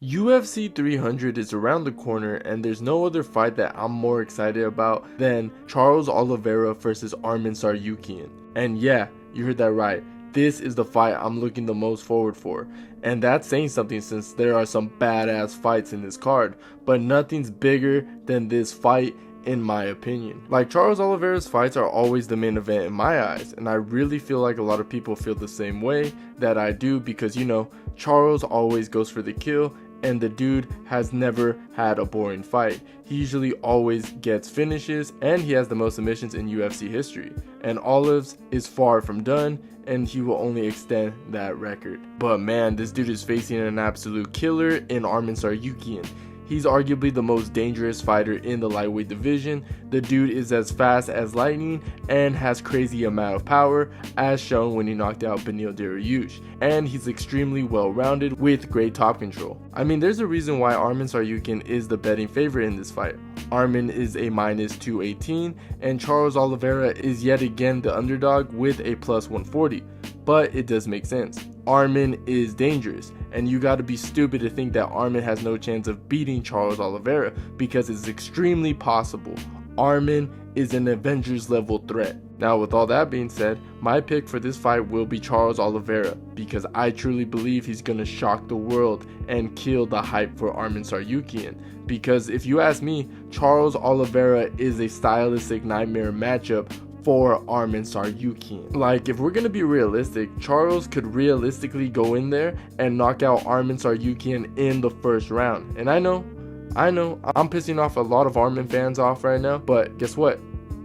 UFC 300 is around the corner, and there's no other fight that I'm more excited about than Charles Oliveira versus Arman Tsarukyan. And yeah, you heard that right. This is the fight I'm looking the most forward for. And that's saying something since there are some badass fights in this card, but nothing's bigger than this fight in my opinion. Like, Charles Oliveira's fights are always the main event in my eyes, and I really feel like a lot of people feel the same way that I do because, Charles always goes for the kill, and the dude has never had a boring fight. He usually always gets finishes, and he has the most submissions in UFC history. And Olives is far from done, and he will only extend that record. But man, this dude is facing an absolute killer in Arman Tsarukyan. He's arguably the most dangerous fighter in the lightweight division. The dude is as fast as lightning and has crazy amount of power, as shown when he knocked out Beneil Dariush. And he's extremely well-rounded with great top control. I mean, there's a reason why Arman Tsarukyan is the betting favorite in this fight. Arman is a minus 218, and Charles Oliveira is yet again the underdog with a plus 140. But it does make sense. Arman is dangerous, and you gotta be stupid to think that Arman has no chance of beating Charles Oliveira, because it's extremely possible. Arman is an Avengers level threat. Now, with all that being said, my pick for this fight will be Charles Oliveira, because I truly believe he's gonna shock the world and kill the hype for Arman Tsarukyan. Because if you ask me, Charles Oliveira is a stylistic nightmare matchup for Arman Tsarukyan. Like, if we're gonna be realistic, Charles could realistically go in there and knock out Arman Tsarukyan in the first round. And I know, I'm pissing off a lot of Arman fans off right now, but guess what?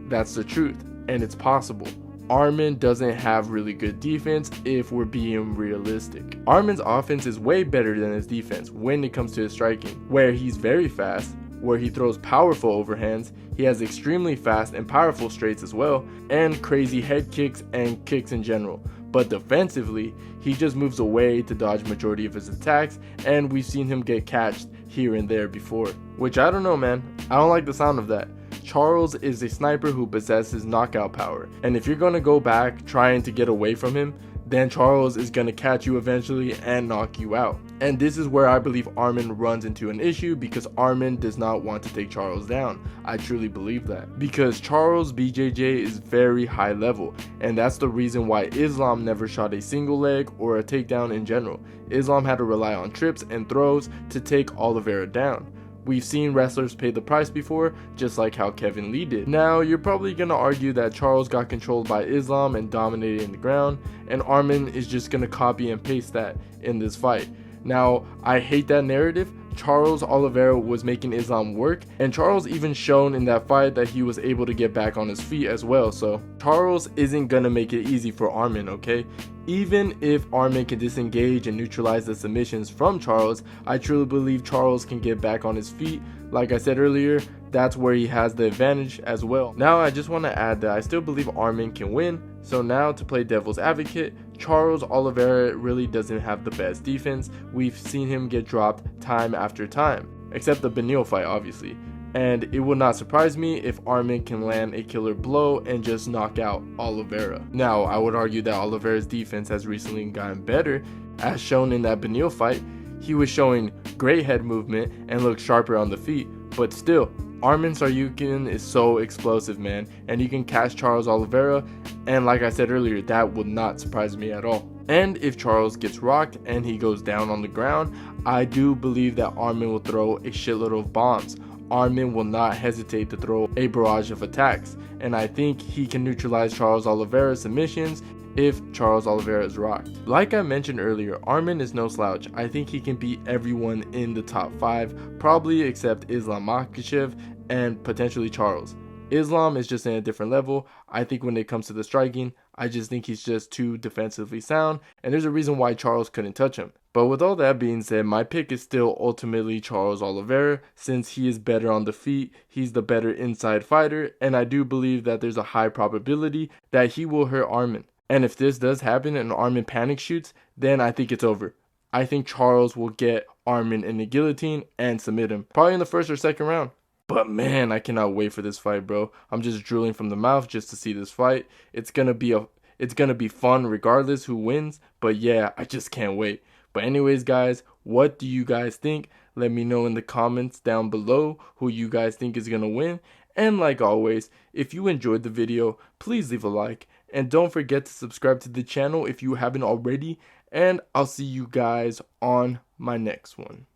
That's the truth, and it's possible. Arman doesn't have really good defense if we're being realistic. Arman's offense is way better than his defense when it comes to his striking, where he's very fast, where he throws powerful overhands, he has extremely fast and powerful straights as well, and crazy head kicks and kicks in general. But defensively, he just moves away to dodge majority of his attacks, and we've seen him get catched here and there before. Which, I don't know, man. I don't like the sound of that. Charles is a sniper who possesses knockout power, and if you're gonna go back trying to get away from him, then Charles is gonna catch you eventually and knock you out. And this is where I believe Arman runs into an issue, because Arman does not want to take Charles down. I truly believe that. Because Charles BJJ is very high level, and that's the reason why Islam never shot a single leg or a takedown in general. Islam had to rely on trips and throws to take Oliveira down. We've seen wrestlers pay the price before, just like how Kevin Lee did. Now, you're probably gonna argue that Charles got controlled by Islam and dominated in the ground, and Arman is just gonna copy and paste that in this fight. Now, I hate that narrative. Charles Oliveira was making Islam work, and Charles even shown in that fight that he was able to get back on his feet as well. So Charles isn't gonna make it easy for Arman, okay? Even if Arman can disengage and neutralize the submissions from Charles, I truly believe Charles can get back on his feet. Like I said earlier, that's where he has the advantage as well. Now, I just want to add that I still believe Arman can win. So now, to play devil's advocate, Charles Oliveira really doesn't have the best defense. We've seen him get dropped time after time, except the Beneil fight, obviously. And it would not surprise me if Arman can land a killer blow and just knock out Oliveira. Now, I would argue that Oliveira's defense has recently gotten better, as shown in that Beneil fight. He was showing great head movement and looked sharper on the feet, but still, Arman Tsarukyan is so explosive, man, and you can catch Charles Oliveira, and like I said earlier, that would not surprise me at all. And if Charles gets rocked and he goes down on the ground, I do believe that Arman will throw a shitload of bombs. Arman will not hesitate to throw a barrage of attacks, and I think he can neutralize Charles Oliveira's submissions if Charles Oliveira is rocked. Like I mentioned earlier, Arman is no slouch. I think he can beat everyone in the top 5, probably except Islam Makhachev and potentially Charles. Islam is just in a different level. I think when it comes to the striking, I just think he's just too defensively sound, and there's a reason why Charles couldn't touch him. But with all that being said, my pick is still ultimately Charles Oliveira, since he is better on the feet, he's the better inside fighter, and I do believe that there's a high probability that he will hurt Arman. And if this does happen and Arman panic shoots, then I think it's over. I think Charles will get Arman in the guillotine and submit him, probably in the first or second round. But man, I cannot wait for this fight, bro. I'm just drooling from the mouth just to see this fight. It's gonna be fun regardless who wins, but yeah, I just can't wait. But anyways, guys, what do you guys think? Let me know in the comments down below who you guys think is gonna win. And like always, if you enjoyed the video, please leave a like. And don't forget to subscribe to the channel if you haven't already. And I'll see you guys on my next one.